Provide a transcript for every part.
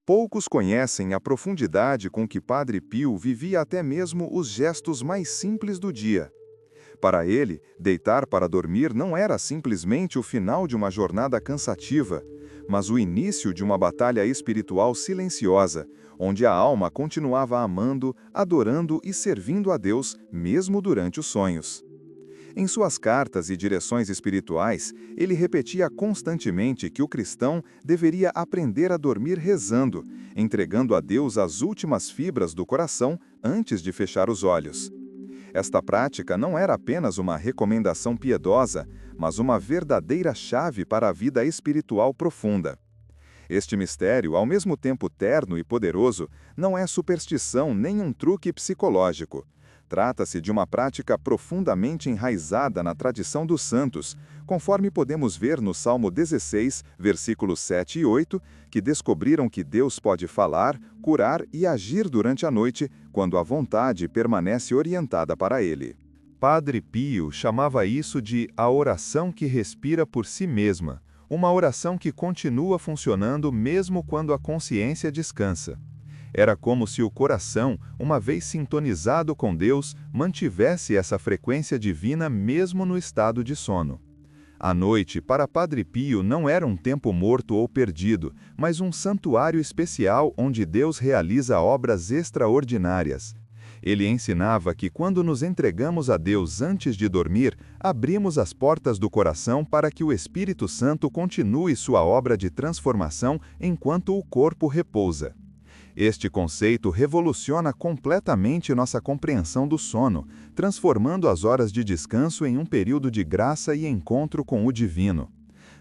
Poucos conhecem a profundidade com que Padre Pio vivia até mesmo os gestos mais simples do dia. Para ele, deitar para dormir não era simplesmente o final de uma jornada cansativa, mas o início de uma batalha espiritual silenciosa, onde a alma continuava amando, adorando e servindo a Deus, mesmo durante os sonhos. Em suas cartas e direções espirituais, ele repetia constantemente que o cristão deveria aprender a dormir rezando, entregando a Deus as últimas fibras do coração antes de fechar os olhos. Esta prática não era apenas uma recomendação piedosa, mas uma verdadeira chave para a vida espiritual profunda. Este mistério, ao mesmo tempo terno e poderoso, não é superstição nem um truque psicológico. Trata-se de uma prática profundamente enraizada na tradição dos santos, conforme podemos ver no Salmo 16, versículos 7 e 8, que descobriram que Deus pode falar, curar e agir durante a noite, quando a vontade permanece orientada para ele. Padre Pio chamava isso de a oração que respira por si mesma, uma oração que continua funcionando mesmo quando a consciência descansa. Era como se o coração, uma vez sintonizado com Deus, mantivesse essa frequência divina mesmo no estado de sono. A noite, para Padre Pio, não era um tempo morto ou perdido, mas um santuário especial onde Deus realiza obras extraordinárias. Ele ensinava que quando nos entregamos a Deus antes de dormir, abrimos as portas do coração para que o Espírito Santo continue sua obra de transformação enquanto o corpo repousa. Este conceito revoluciona completamente nossa compreensão do sono, transformando as horas de descanso em um período de graça e encontro com o divino.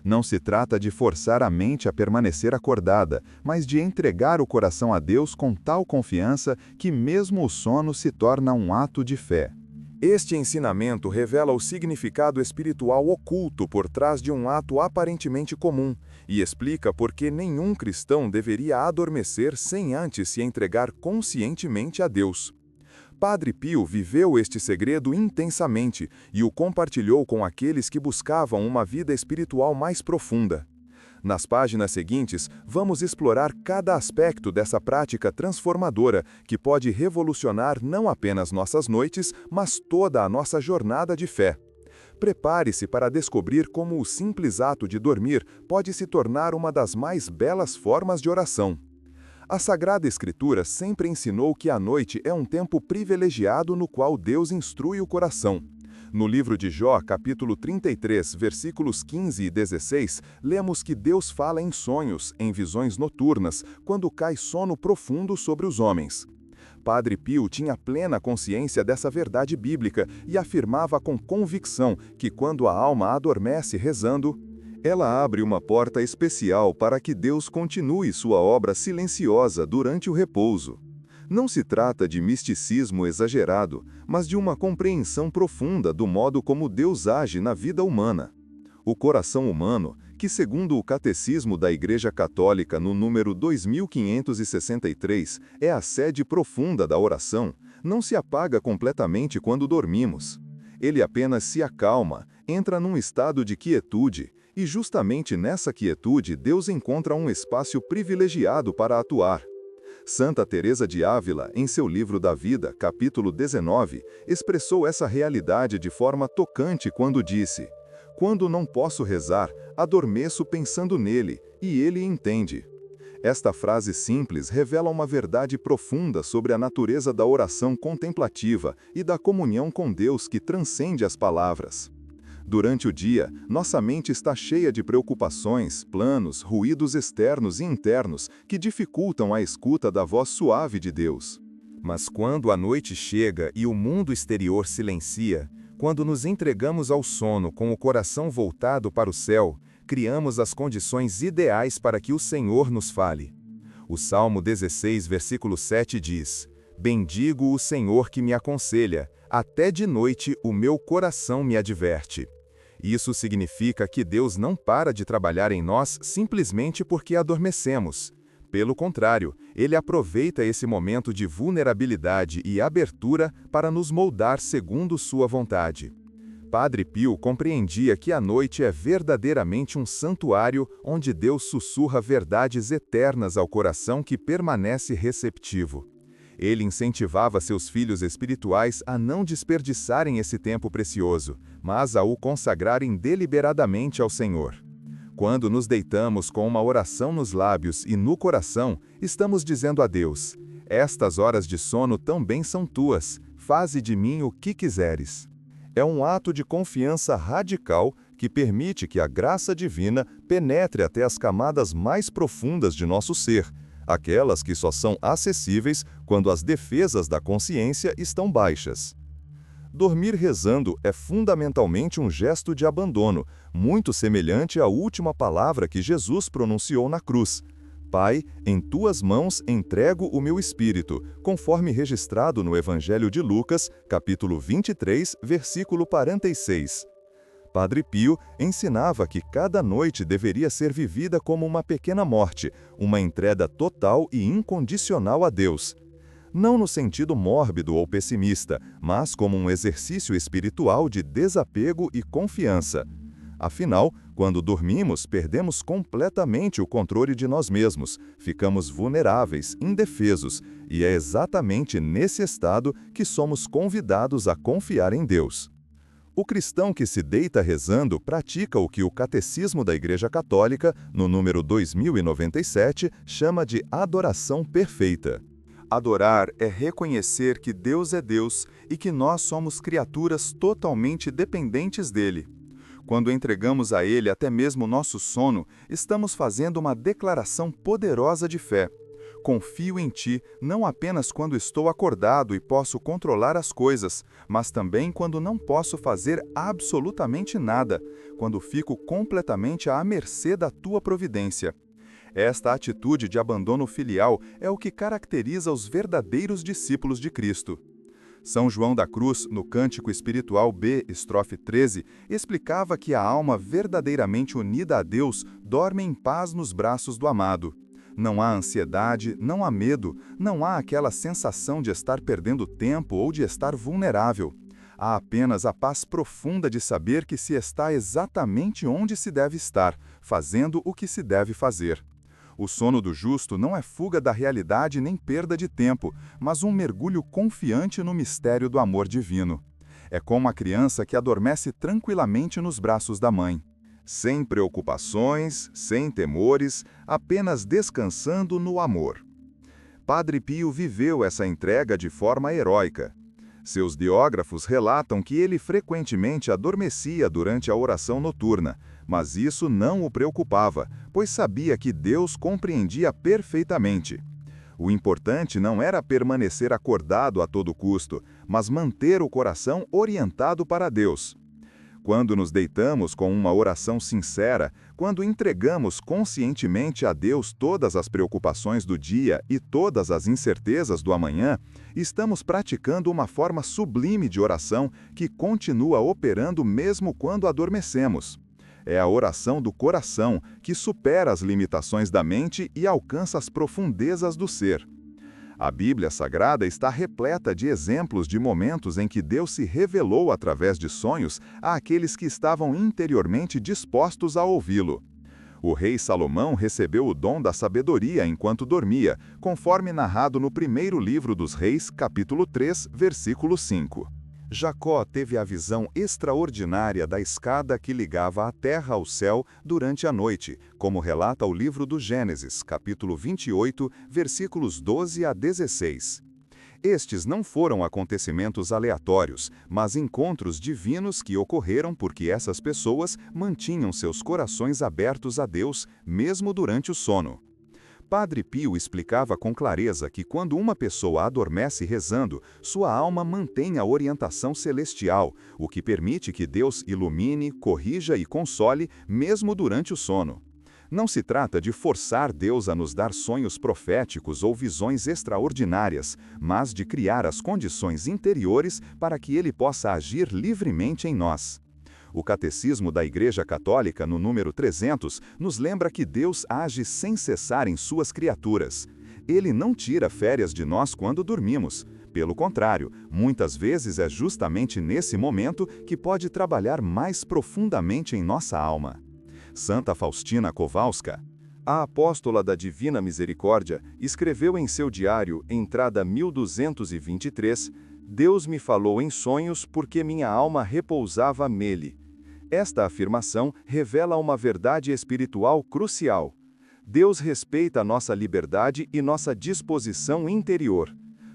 Não se trata de forçar a mente a permanecer acordada, mas de entregar o coração a Deus com tal confiança que mesmo o sono se torna um ato de fé. Este ensinamento revela o significado espiritual oculto por trás de um ato aparentemente comum e explica por que nenhum cristão deveria adormecer sem antes se entregar conscientemente a Deus. Padre Pio viveu este segredo intensamente e o compartilhou com aqueles que buscavam uma vida espiritual mais profunda. Nas páginas seguintes, vamos explorar cada aspecto dessa prática transformadora que pode revolucionar não apenas nossas noites, mas toda a nossa jornada de fé. Prepare-se para descobrir como o simples ato de dormir pode se tornar uma das mais belas formas de oração. A Sagrada Escritura sempre ensinou que a noite é um tempo privilegiado no qual Deus instrui o coração. No livro de Jó, capítulo 33, versículos 15 e 16, lemos que Deus fala em sonhos, em visões noturnas, quando cai sono profundo sobre os homens. Padre Pio tinha plena consciência dessa verdade bíblica e afirmava com convicção que quando a alma adormece rezando, ela abre uma porta especial para que Deus continue sua obra silenciosa durante o repouso. Não se trata de misticismo exagerado, mas de uma compreensão profunda do modo como Deus age na vida humana. O coração humano, que segundo o Catecismo da Igreja Católica no número 2563, é a sede profunda da oração, não se apaga completamente quando dormimos. Ele apenas se acalma, entra num estado de quietude, e justamente nessa quietude Deus encontra um espaço privilegiado para atuar. Santa Teresa de Ávila, em seu livro da Vida, capítulo 19, expressou essa realidade de forma tocante quando disse: "Quando não posso rezar, adormeço pensando nele, e ele entende." Esta frase simples revela uma verdade profunda sobre a natureza da oração contemplativa e da comunhão com Deus que transcende as palavras. Durante o dia, nossa mente está cheia de preocupações, planos, ruídos externos e internos que dificultam a escuta da voz suave de Deus. Mas quando a noite chega e o mundo exterior silencia, quando nos entregamos ao sono com o coração voltado para o céu, criamos as condições ideais para que o Senhor nos fale. O Salmo 16, versículo 7 diz: "Bendigo o Senhor que me aconselha, até de noite o meu coração me adverte." Isso significa que Deus não para de trabalhar em nós simplesmente porque adormecemos. Pelo contrário, Ele aproveita esse momento de vulnerabilidade e abertura para nos moldar segundo sua vontade. Padre Pio compreendia que a noite é verdadeiramente um santuário onde Deus sussurra verdades eternas ao coração que permanece receptivo. Ele incentivava seus filhos espirituais a não desperdiçarem esse tempo precioso, mas a o consagrarem deliberadamente ao Senhor. Quando nos deitamos com uma oração nos lábios e no coração, estamos dizendo a Deus: estas horas de sono também são tuas, faze de mim o que quiseres. É um ato de confiança radical que permite que a graça divina penetre até as camadas mais profundas de nosso ser, aquelas que só são acessíveis quando as defesas da consciência estão baixas. Dormir rezando é fundamentalmente um gesto de abandono, muito semelhante à última palavra que Jesus pronunciou na cruz: Pai, em tuas mãos entrego o meu espírito, conforme registrado no Evangelho de Lucas, capítulo 23, versículo 46. Padre Pio ensinava que cada noite deveria ser vivida como uma pequena morte, uma entrega total e incondicional a Deus. Não no sentido mórbido ou pessimista, mas como um exercício espiritual de desapego e confiança. Afinal, quando dormimos, perdemos completamente o controle de nós mesmos, ficamos vulneráveis, indefesos, e é exatamente nesse estado que somos convidados a confiar em Deus. O cristão que se deita rezando pratica o que o Catecismo da Igreja Católica, no número 2097, chama de adoração perfeita. Adorar é reconhecer que Deus é Deus e que nós somos criaturas totalmente dependentes dele. Quando entregamos a Ele até mesmo o nosso sono, estamos fazendo uma declaração poderosa de fé. Confio em Ti, não apenas quando estou acordado e posso controlar as coisas, mas também quando não posso fazer absolutamente nada, quando fico completamente à mercê da Tua providência. Esta atitude de abandono filial é o que caracteriza os verdadeiros discípulos de Cristo. São João da Cruz, no Cântico Espiritual B, estrofe 13, explicava que a alma verdadeiramente unida a Deus dorme em paz nos braços do amado. Não há ansiedade, não há medo, não há aquela sensação de estar perdendo tempo ou de estar vulnerável. Há apenas a paz profunda de saber que se está exatamente onde se deve estar, fazendo o que se deve fazer. O sono do justo não é fuga da realidade nem perda de tempo, mas um mergulho confiante no mistério do amor divino. É como a criança que adormece tranquilamente nos braços da mãe. Sem preocupações, sem temores, apenas descansando no amor. Padre Pio viveu essa entrega de forma heróica. Seus biógrafos relatam que ele frequentemente adormecia durante a oração noturna, mas isso não o preocupava, pois sabia que Deus compreendia perfeitamente. O importante não era permanecer acordado a todo custo, mas manter o coração orientado para Deus. Quando nos deitamos com uma oração sincera, quando entregamos conscientemente a Deus todas as preocupações do dia e todas as incertezas do amanhã, estamos praticando uma forma sublime de oração que continua operando mesmo quando adormecemos. É a oração do coração que supera as limitações da mente e alcança as profundezas do ser. A Bíblia Sagrada está repleta de exemplos de momentos em que Deus se revelou através de sonhos àqueles que estavam interiormente dispostos a ouvi-lo. O rei Salomão recebeu o dom da sabedoria enquanto dormia, conforme narrado no primeiro livro dos Reis, capítulo 3, versículo 5. Jacó teve a visão extraordinária da escada que ligava a terra ao céu durante a noite, como relata o livro do Gênesis, capítulo 28, versículos 12 a 16. Estes não foram acontecimentos aleatórios, mas encontros divinos que ocorreram porque essas pessoas mantinham seus corações abertos a Deus, mesmo durante o sono. Padre Pio explicava com clareza que quando uma pessoa adormece rezando, sua alma mantém a orientação celestial, o que permite que Deus ilumine, corrija e console mesmo durante o sono. Não se trata de forçar Deus a nos dar sonhos proféticos ou visões extraordinárias, mas de criar as condições interiores para que Ele possa agir livremente em nós. O Catecismo da Igreja Católica, no número 300, nos lembra que Deus age sem cessar em suas criaturas. Ele não tira férias de nós quando dormimos, Pelo contrário, muitas vezes é justamente nesse momento que pode trabalhar mais profundamente em nossa alma. Santa Faustina Kowalska, a apóstola da Divina Misericórdia, escreveu em seu diário, entrada 1223, Deus me falou em sonhos porque minha alma repousava nele. Esta afirmação revela uma verdade espiritual crucial. Deus respeita nossa liberdade e nossa disposição interior.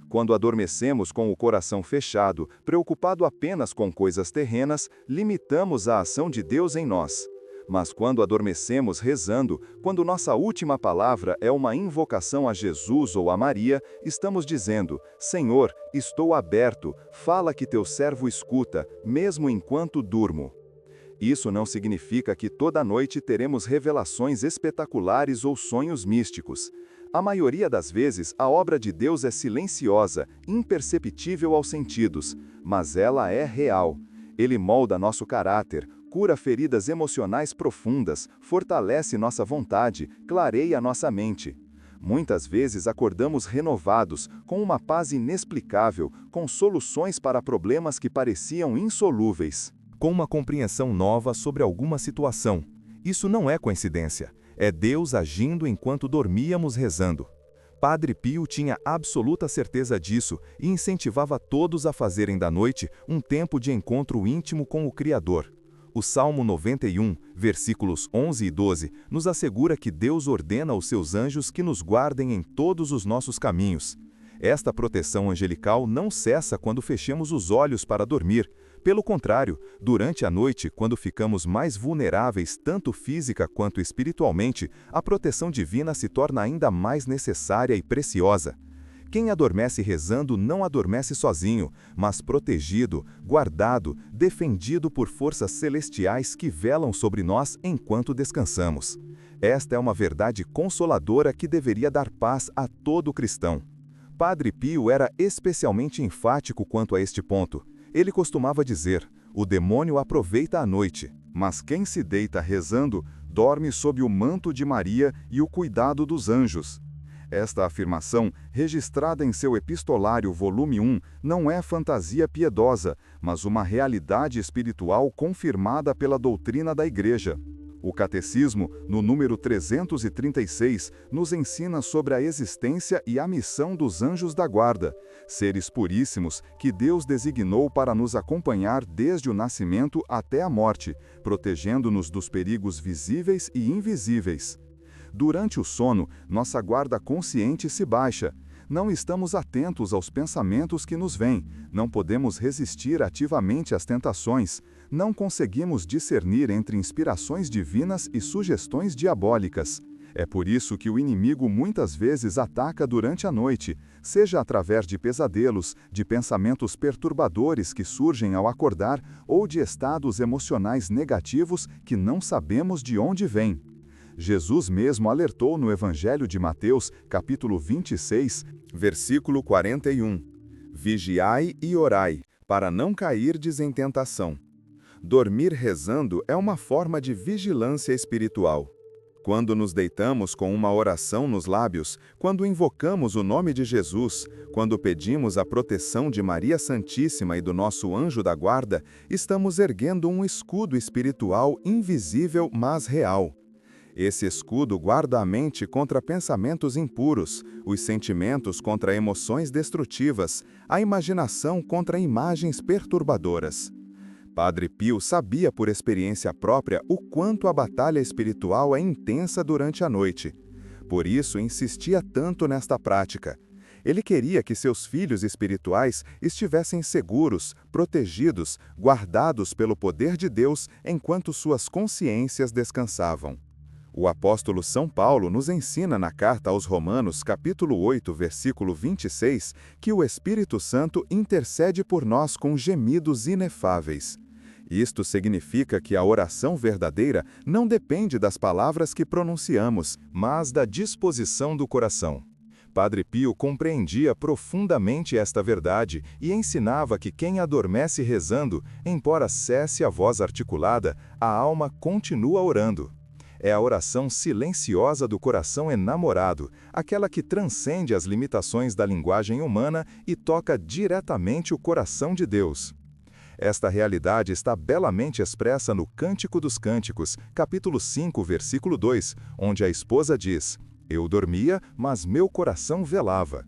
Quando adormecemos com o coração fechado, preocupado apenas com coisas terrenas, limitamos a ação de Deus em nós. Mas quando adormecemos rezando, quando nossa última palavra é uma invocação a Jesus ou a Maria, estamos dizendo: Senhor, estou aberto, fala que teu servo escuta, mesmo enquanto durmo. Isso não significa que toda noite teremos revelações espetaculares ou sonhos místicos. A maioria das vezes, a obra de Deus é silenciosa, imperceptível aos sentidos, mas ela é real. Ele molda nosso caráter, cura feridas emocionais profundas, fortalece nossa vontade, clareia nossa mente. Muitas vezes acordamos renovados, com uma paz inexplicável, com soluções para problemas que pareciam insolúveis. Com uma compreensão nova sobre alguma situação. Isso não é coincidência, é Deus agindo enquanto dormíamos rezando. Padre Pio tinha absoluta certeza disso e incentivava todos a fazerem da noite um tempo de encontro íntimo com o Criador. O Salmo 91, versículos 11 e 12, nos assegura que Deus ordena aos seus anjos que nos guardem em todos os nossos caminhos. Esta proteção angelical não cessa quando fechamos os olhos para dormir. Pelo contrário, durante a noite, quando ficamos mais vulneráveis tanto física quanto espiritualmente, a proteção divina se torna ainda mais necessária e preciosa. Quem adormece rezando não adormece sozinho, mas protegido, guardado, defendido por forças celestiais que velam sobre nós enquanto descansamos. Esta é uma verdade consoladora que deveria dar paz a todo cristão. Padre Pio era especialmente enfático quanto a este ponto. Ele costumava dizer: o demônio aproveita a noite, mas quem se deita rezando, dorme sob o manto de Maria e o cuidado dos anjos. Esta afirmação, registrada em seu epistolário volume 1, não é fantasia piedosa, mas uma realidade espiritual confirmada pela doutrina da Igreja. O Catecismo, no número 336, nos ensina sobre a existência e a missão dos anjos da guarda, seres puríssimos que Deus designou para nos acompanhar desde o nascimento até a morte, protegendo-nos dos perigos visíveis e invisíveis. Durante o sono, nossa guarda consciente se baixa. Não estamos atentos aos pensamentos que nos vêm, não podemos resistir ativamente às tentações, não conseguimos discernir entre inspirações divinas e sugestões diabólicas. É por isso que o inimigo muitas vezes ataca durante a noite, seja através de pesadelos, de pensamentos perturbadores que surgem ao acordar ou de estados emocionais negativos que não sabemos de onde vêm. Jesus mesmo alertou no Evangelho de Mateus, capítulo 26, versículo 41. Vigiai e orai, para não cairdes em tentação. Dormir rezando é uma forma de vigilância espiritual. Quando nos deitamos com uma oração nos lábios, quando invocamos o nome de Jesus, quando pedimos a proteção de Maria Santíssima e do nosso anjo da guarda, estamos erguendo um escudo espiritual invisível, mas real. Esse escudo guarda a mente contra pensamentos impuros, os sentimentos contra emoções destrutivas, a imaginação contra imagens perturbadoras. Padre Pio sabia por experiência própria o quanto a batalha espiritual é intensa durante a noite. Por isso, insistia tanto nesta prática. Ele queria que seus filhos espirituais estivessem seguros, protegidos, guardados pelo poder de Deus enquanto suas consciências descansavam. O apóstolo São Paulo nos ensina na carta aos Romanos, capítulo 8, versículo 26, que o Espírito Santo intercede por nós com gemidos inefáveis. Isto significa que a oração verdadeira não depende das palavras que pronunciamos, mas da disposição do coração. Padre Pio compreendia profundamente esta verdade e ensinava que quem adormece rezando, embora cesse a voz articulada, a alma continua orando. É a oração silenciosa do coração enamorado, aquela que transcende as limitações da linguagem humana e toca diretamente o coração de Deus. Esta realidade está belamente expressa no Cântico dos Cânticos, capítulo 5, versículo 2, onde a esposa diz: "Eu dormia, mas meu coração velava."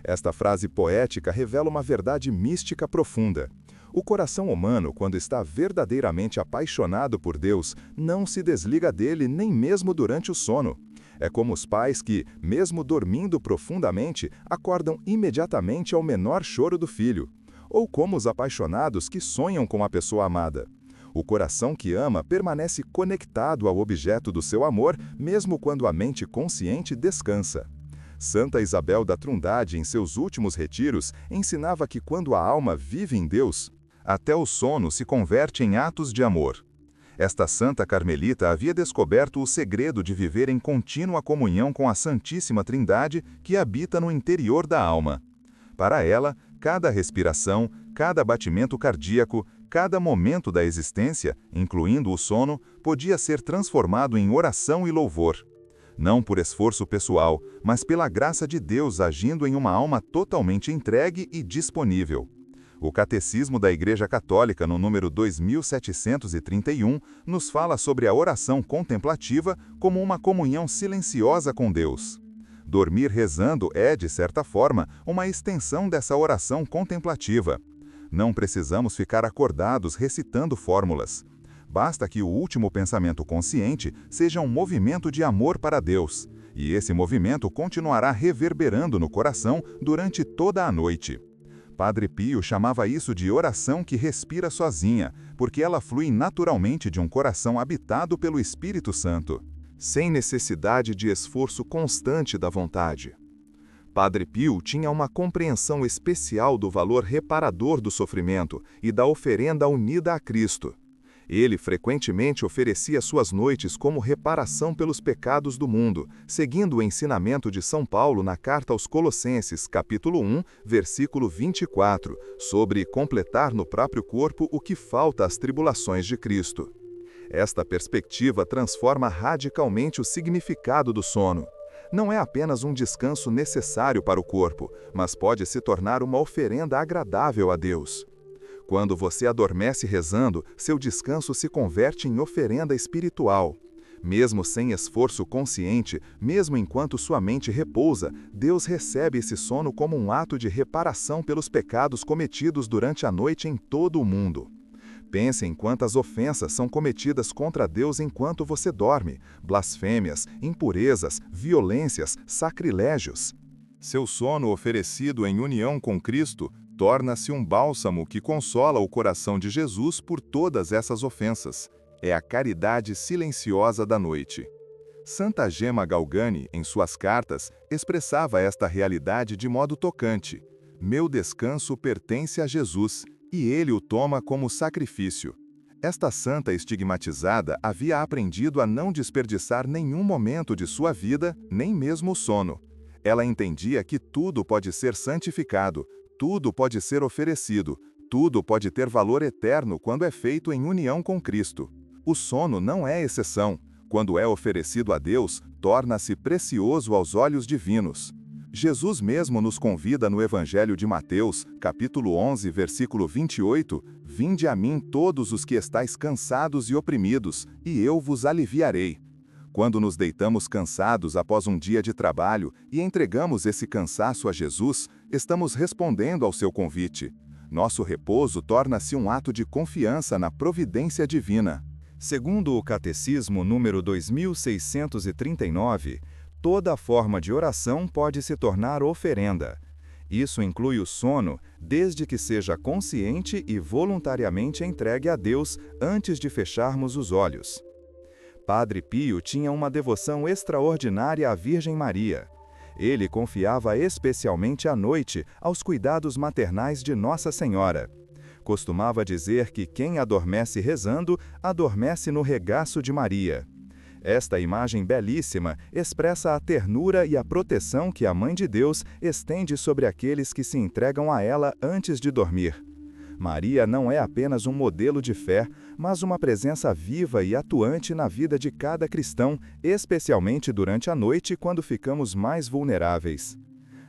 Esta frase poética revela uma verdade mística profunda. O coração humano, quando está verdadeiramente apaixonado por Deus, não se desliga dele nem mesmo durante o sono. É como os pais que, mesmo dormindo profundamente, acordam imediatamente ao menor choro do filho. Ou como os apaixonados que sonham com a pessoa amada. O coração que ama permanece conectado ao objeto do seu amor, mesmo quando a mente consciente descansa. Santa Isabel da Trindade, em seus últimos retiros, ensinava que quando a alma vive em Deus, até o sono se converte em atos de amor. Esta santa carmelita havia descoberto o segredo de viver em contínua comunhão com a Santíssima Trindade que habita no interior da alma. Para ela, cada respiração, cada batimento cardíaco, cada momento da existência, incluindo o sono, podia ser transformado em oração e louvor. Não por esforço pessoal, mas pela graça de Deus agindo em uma alma totalmente entregue e disponível. O Catecismo da Igreja Católica, no número 2731, nos fala sobre a oração contemplativa como uma comunhão silenciosa com Deus. Dormir rezando é, de certa forma, uma extensão dessa oração contemplativa. Não precisamos ficar acordados recitando fórmulas. Basta que o último pensamento consciente seja um movimento de amor para Deus, e esse movimento continuará reverberando no coração durante toda a noite. Padre Pio chamava isso de oração que respira sozinha, porque ela flui naturalmente de um coração habitado pelo Espírito Santo, sem necessidade de esforço constante da vontade. Padre Pio tinha uma compreensão especial do valor reparador do sofrimento e da oferenda unida a Cristo. Ele frequentemente oferecia suas noites como reparação pelos pecados do mundo, seguindo o ensinamento de São Paulo na carta aos Colossenses, capítulo 1, versículo 24, sobre completar no próprio corpo o que falta às tribulações de Cristo. Esta perspectiva transforma radicalmente o significado do sono. Não é apenas um descanso necessário para o corpo, mas pode se tornar uma oferenda agradável a Deus. Quando você adormece rezando, seu descanso se converte em oferenda espiritual. Mesmo sem esforço consciente, mesmo enquanto sua mente repousa, Deus recebe esse sono como um ato de reparação pelos pecados cometidos durante a noite em todo o mundo. Pense em quantas ofensas são cometidas contra Deus enquanto você dorme: blasfêmias, impurezas, violências, sacrilégios. Seu sono oferecido em união com Cristo torna-se um bálsamo que consola o coração de Jesus por todas essas ofensas. É a caridade silenciosa da noite. Santa Gema Galgani, em suas cartas, expressava esta realidade de modo tocante. Meu descanso pertence a Jesus, e ele o toma como sacrifício. Esta santa estigmatizada havia aprendido a não desperdiçar nenhum momento de sua vida, nem mesmo o sono. Ela entendia que tudo pode ser santificado, tudo pode ser oferecido, tudo pode ter valor eterno quando é feito em união com Cristo. O sono não é exceção. Quando é oferecido a Deus, torna-se precioso aos olhos divinos. Jesus mesmo nos convida no Evangelho de Mateus, capítulo 11, versículo 28, "Vinde a mim todos os que estáis cansados e oprimidos, e eu vos aliviarei." Quando nos deitamos cansados após um dia de trabalho e entregamos esse cansaço a Jesus, estamos respondendo ao seu convite. Nosso repouso torna-se um ato de confiança na providência divina. Segundo o Catecismo número 2639, toda forma de oração pode se tornar oferenda. Isso inclui o sono, desde que seja consciente e voluntariamente entregue a Deus antes de fecharmos os olhos. Padre Pio tinha uma devoção extraordinária à Virgem Maria. Ele confiava especialmente à noite aos cuidados maternais de Nossa Senhora. Costumava dizer que quem adormece rezando, adormece no regaço de Maria. Esta imagem belíssima expressa a ternura e a proteção que a Mãe de Deus estende sobre aqueles que se entregam a ela antes de dormir. Maria não é apenas um modelo de fé, mas uma presença viva e atuante na vida de cada cristão, especialmente durante a noite, quando ficamos mais vulneráveis.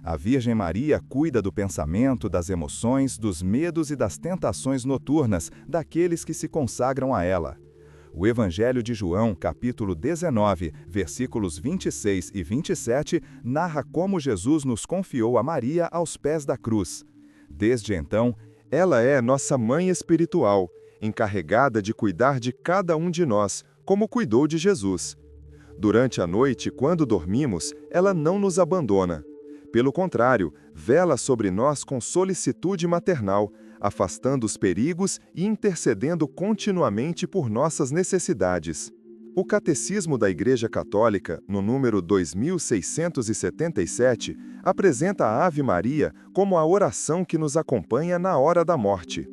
A Virgem Maria cuida do pensamento, das emoções, dos medos e das tentações noturnas daqueles que se consagram a ela. O Evangelho de João, capítulo 19, versículos 26 e 27, narra como Jesus nos confiou a Maria aos pés da cruz. Desde então, Ela é nossa mãe espiritual, encarregada de cuidar de cada um de nós, como cuidou de Jesus. Durante a noite, quando dormimos, ela não nos abandona. Pelo contrário, vela sobre nós com solicitude maternal, afastando os perigos e intercedendo continuamente por nossas necessidades. O Catecismo da Igreja Católica, no número 2677, apresenta a Ave Maria como a oração que nos acompanha na hora da morte.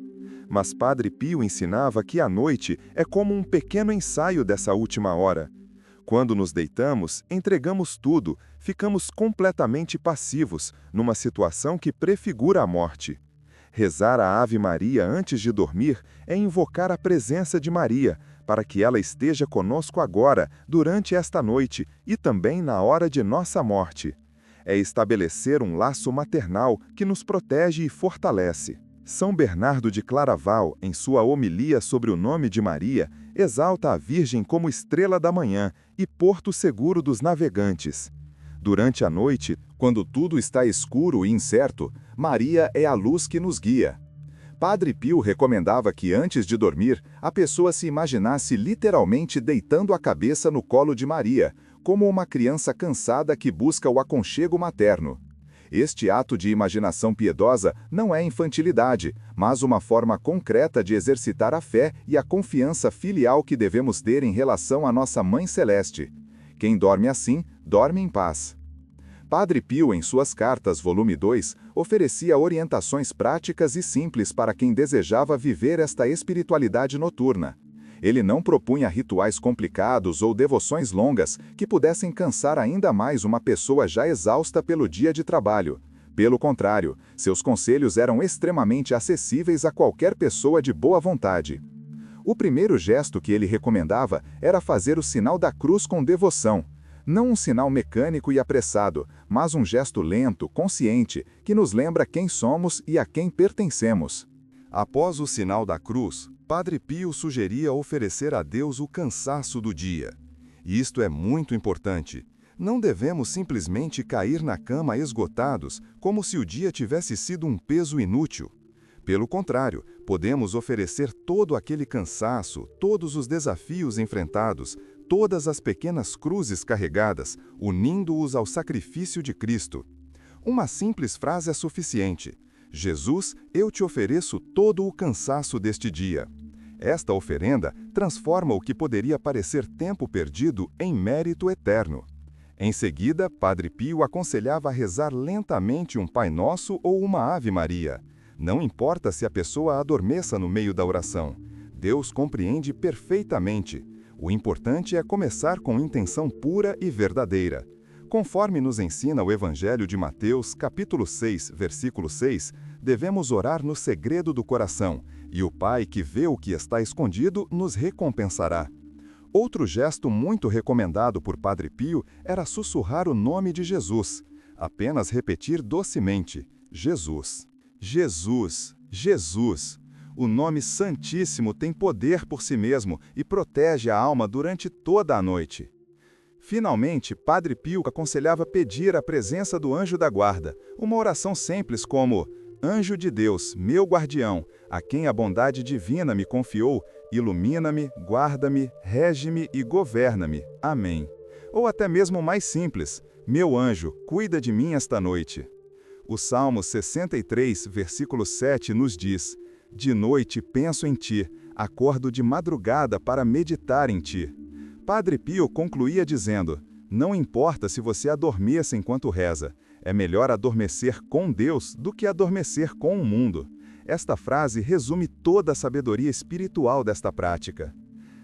Mas Padre Pio ensinava que a noite é como um pequeno ensaio dessa última hora. Quando nos deitamos, entregamos tudo, ficamos completamente passivos, numa situação que prefigura a morte. Rezar a Ave Maria antes de dormir é invocar a presença de Maria, para que ela esteja conosco agora, durante esta noite e também na hora de nossa morte. É estabelecer um laço maternal que nos protege e fortalece. São Bernardo de Claraval, em sua homilia sobre o nome de Maria, exalta a Virgem como estrela da manhã e porto seguro dos navegantes. Durante a noite, quando tudo está escuro e incerto, Maria é a luz que nos guia. Padre Pio recomendava que antes de dormir, a pessoa se imaginasse literalmente deitando a cabeça no colo de Maria, como uma criança cansada que busca o aconchego materno. Este ato de imaginação piedosa não é infantilidade, mas uma forma concreta de exercitar a fé e a confiança filial que devemos ter em relação à nossa Mãe Celeste. Quem dorme assim, dorme em paz. Padre Pio, em suas cartas, volume 2, oferecia orientações práticas e simples para quem desejava viver esta espiritualidade noturna. Ele não propunha rituais complicados ou devoções longas que pudessem cansar ainda mais uma pessoa já exausta pelo dia de trabalho. Pelo contrário, seus conselhos eram extremamente acessíveis a qualquer pessoa de boa vontade. O primeiro gesto que ele recomendava era fazer o sinal da cruz com devoção. Não um sinal mecânico e apressado, mas um gesto lento, consciente, que nos lembra quem somos e a quem pertencemos. Após o sinal da cruz, Padre Pio sugeria oferecer a Deus o cansaço do dia. Isto é muito importante. Não devemos simplesmente cair na cama esgotados, como se o dia tivesse sido um peso inútil. Pelo contrário, podemos oferecer todo aquele cansaço, todos os desafios enfrentados, todas as pequenas cruzes carregadas, unindo-os ao sacrifício de Cristo. Uma simples frase é suficiente. Jesus, eu te ofereço todo o cansaço deste dia. Esta oferenda transforma o que poderia parecer tempo perdido em mérito eterno. Em seguida, Padre Pio aconselhava a rezar lentamente um Pai Nosso ou uma Ave Maria. Não importa se a pessoa adormeça no meio da oração. Deus compreende perfeitamente. O importante é começar com intenção pura e verdadeira. Conforme nos ensina o Evangelho de Mateus, capítulo 6, versículo 6, devemos orar no segredo do coração, e o Pai que vê o que está escondido nos recompensará. Outro gesto muito recomendado por Padre Pio era sussurrar o nome de Jesus. Apenas repetir docemente: Jesus. Jesus. Jesus. O nome Santíssimo tem poder por si mesmo e protege a alma durante toda a noite. Finalmente, Padre Pio aconselhava pedir a presença do anjo da guarda, uma oração simples como: Anjo de Deus, meu guardião, a quem a bondade divina me confiou, ilumina-me, guarda-me, rege-me e governa-me. Amém. Ou até mesmo mais simples: Meu anjo, cuida de mim esta noite. O Salmo 63, versículo 7 nos diz: De noite penso em ti, acordo de madrugada para meditar em ti. Padre Pio concluía dizendo: Não importa se você adormeça enquanto reza, é melhor adormecer com Deus do que adormecer com o mundo. Esta frase resume toda a sabedoria espiritual desta prática.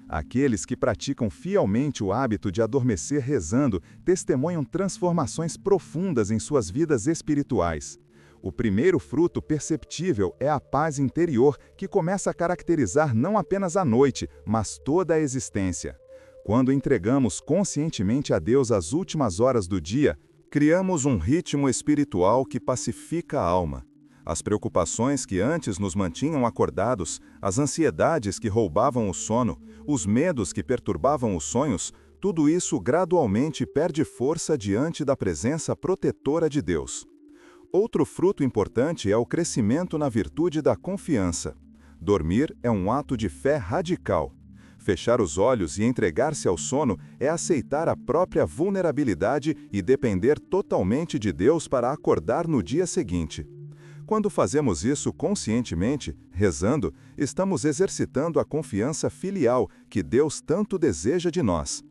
Aqueles que praticam fielmente o hábito de adormecer rezando testemunham transformações profundas em suas vidas espirituais. O primeiro fruto perceptível é a paz interior, que começa a caracterizar não apenas a noite, mas toda a existência. Quando entregamos conscientemente a Deus as últimas horas do dia, criamos um ritmo espiritual que pacifica a alma. As preocupações que antes nos mantinham acordados, as ansiedades que roubavam o sono, os medos que perturbavam os sonhos, tudo isso gradualmente perde força diante da presença protetora de Deus. Outro fruto importante é o crescimento na virtude da confiança. Dormir é um ato de fé radical. Fechar os olhos e entregar-se ao sono é aceitar a própria vulnerabilidade e depender totalmente de Deus para acordar no dia seguinte. Quando fazemos isso conscientemente, rezando, estamos exercitando a confiança filial que Deus tanto deseja de nós.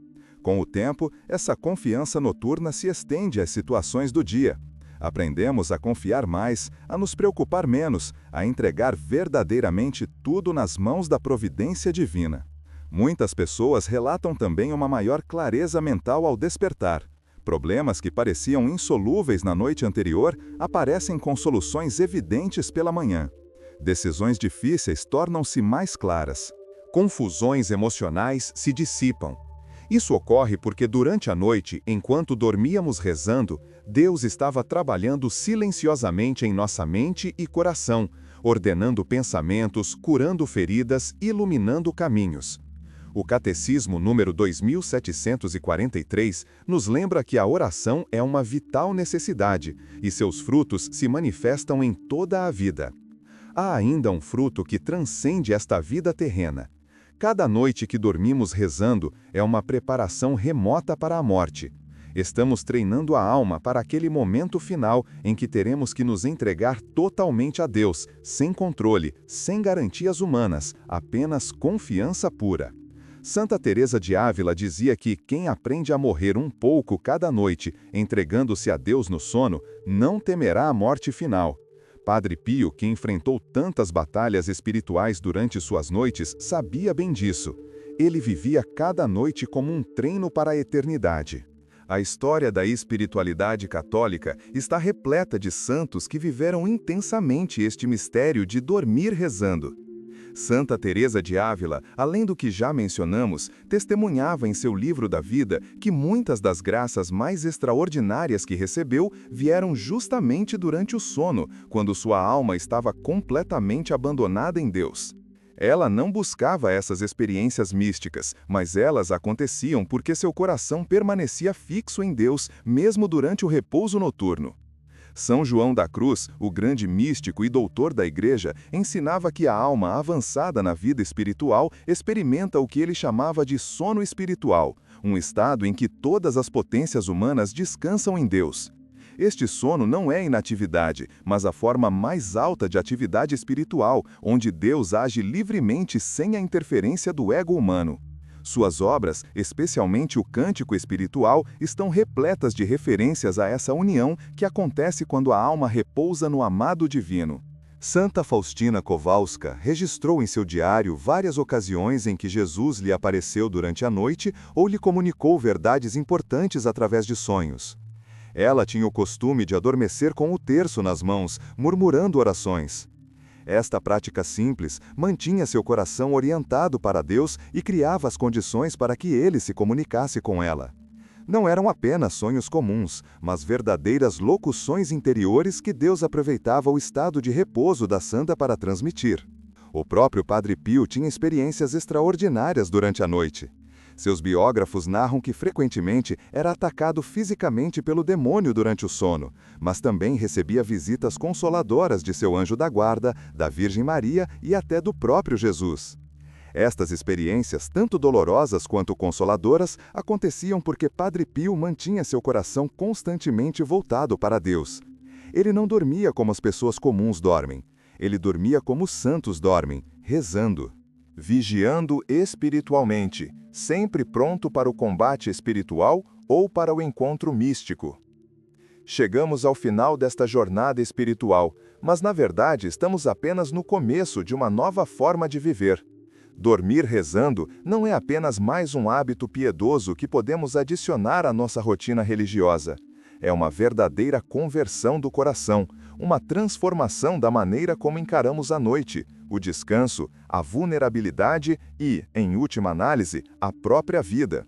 Com o tempo, essa confiança noturna se estende às situações do dia. Aprendemos a confiar mais, a nos preocupar menos, a entregar verdadeiramente tudo nas mãos da providência divina. Muitas pessoas relatam também uma maior clareza mental ao despertar. Problemas que pareciam insolúveis na noite anterior aparecem com soluções evidentes pela manhã. Decisões difíceis tornam-se mais claras. Confusões emocionais se dissipam. Isso ocorre porque durante a noite, enquanto dormíamos rezando, Deus estava trabalhando silenciosamente em nossa mente e coração, ordenando pensamentos, curando feridas, iluminando caminhos. O Catecismo número 2743 nos lembra que a oração é uma vital necessidade e seus frutos se manifestam em toda a vida. Há ainda um fruto que transcende esta vida terrena. Cada noite que dormimos rezando é uma preparação remota para a morte. Estamos treinando a alma para aquele momento final em que teremos que nos entregar totalmente a Deus, sem controle, sem garantias humanas, apenas confiança pura. Santa Teresa de Ávila dizia que quem aprende a morrer um pouco cada noite, entregando-se a Deus no sono, não temerá a morte final. Padre Pio, que enfrentou tantas batalhas espirituais durante suas noites, sabia bem disso. Ele vivia cada noite como um treino para a eternidade. A história da espiritualidade católica está repleta de santos que viveram intensamente este mistério de dormir rezando. Santa Teresa de Ávila, além do que já mencionamos, testemunhava em seu livro da vida que muitas das graças mais extraordinárias que recebeu vieram justamente durante o sono, quando sua alma estava completamente abandonada em Deus. Ela não buscava essas experiências místicas, mas elas aconteciam porque seu coração permanecia fixo em Deus, mesmo durante o repouso noturno. São João da Cruz, o grande místico e doutor da Igreja, ensinava que a alma avançada na vida espiritual experimenta o que ele chamava de sono espiritual, um estado em que todas as potências humanas descansam em Deus. Este sono não é inatividade, mas a forma mais alta de atividade espiritual, onde Deus age livremente sem a interferência do ego humano. Suas obras, especialmente o Cântico Espiritual, estão repletas de referências a essa união que acontece quando a alma repousa no amado divino. Santa Faustina Kowalska registrou em seu diário várias ocasiões em que Jesus lhe apareceu durante a noite ou lhe comunicou verdades importantes através de sonhos. Ela tinha o costume de adormecer com o terço nas mãos, murmurando orações. Esta prática simples mantinha seu coração orientado para Deus e criava as condições para que ele se comunicasse com ela. Não eram apenas sonhos comuns, mas verdadeiras locuções interiores que Deus aproveitava o estado de repouso da santa para transmitir. O próprio Padre Pio tinha experiências extraordinárias durante a noite. Seus biógrafos narram que frequentemente era atacado fisicamente pelo demônio durante o sono, mas também recebia visitas consoladoras de seu anjo da guarda, da Virgem Maria e até do próprio Jesus. Estas experiências, tanto dolorosas quanto consoladoras, aconteciam porque Padre Pio mantinha seu coração constantemente voltado para Deus. Ele não dormia como as pessoas comuns dormem. Ele dormia como os santos dormem, rezando. Vigiando espiritualmente, sempre pronto para o combate espiritual ou para o encontro místico. Chegamos ao final desta jornada espiritual, mas na verdade estamos apenas no começo de uma nova forma de viver. Dormir rezando não é apenas mais um hábito piedoso que podemos adicionar à nossa rotina religiosa. É uma verdadeira conversão do coração, uma transformação da maneira como encaramos a noite, o descanso, a vulnerabilidade e, em última análise, a própria vida.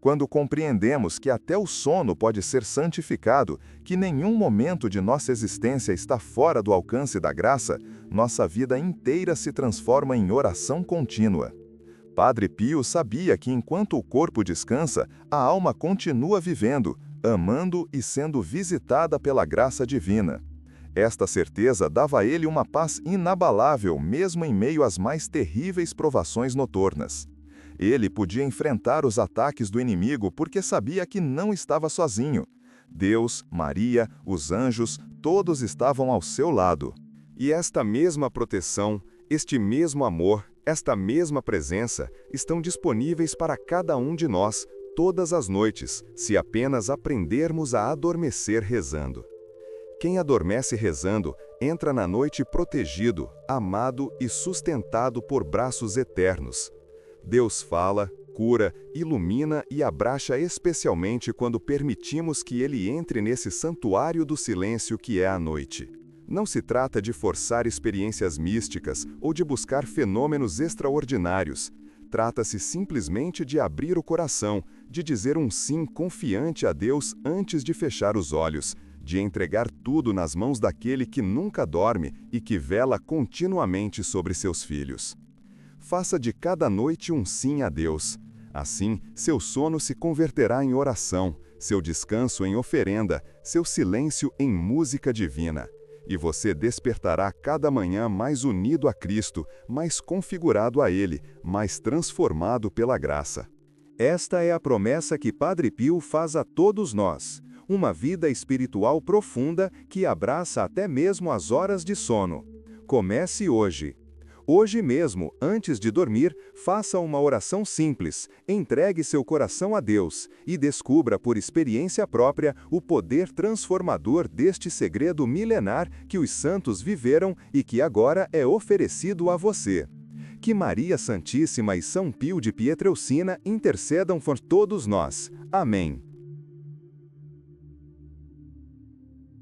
Quando compreendemos que até o sono pode ser santificado, que nenhum momento de nossa existência está fora do alcance da graça, nossa vida inteira se transforma em oração contínua. Padre Pio sabia que enquanto o corpo descansa, a alma continua vivendo, amando e sendo visitada pela graça divina. Esta certeza dava a ele uma paz inabalável, mesmo em meio às mais terríveis provações noturnas. Ele podia enfrentar os ataques do inimigo porque sabia que não estava sozinho. Deus, Maria, os anjos, todos estavam ao seu lado. E esta mesma proteção, este mesmo amor, esta mesma presença estão disponíveis para cada um de nós, todas as noites, se apenas aprendermos a adormecer rezando. Quem adormece rezando, entra na noite protegido, amado e sustentado por braços eternos. Deus fala, cura, ilumina e abraça especialmente quando permitimos que Ele entre nesse santuário do silêncio que é a noite. Não se trata de forçar experiências místicas ou de buscar fenômenos extraordinários. Trata-se simplesmente de abrir o coração, de dizer um sim confiante a Deus antes de fechar os olhos, de entregar tudo nas mãos daquele que nunca dorme e que vela continuamente sobre seus filhos. Faça de cada noite um sim a Deus. Assim, seu sono se converterá em oração, seu descanso em oferenda, seu silêncio em música divina. E você despertará cada manhã mais unido a Cristo, mais configurado a Ele, mais transformado pela graça. Esta é a promessa que Padre Pio faz a todos nós. Uma vida espiritual profunda que abraça até mesmo as horas de sono. Comece hoje. Hoje mesmo, antes de dormir, faça uma oração simples, entregue seu coração a Deus e descubra por experiência própria o poder transformador deste segredo milenar que os santos viveram e que agora é oferecido a você. Que Maria Santíssima e São Pio de Pietrelcina intercedam por todos nós. Amém.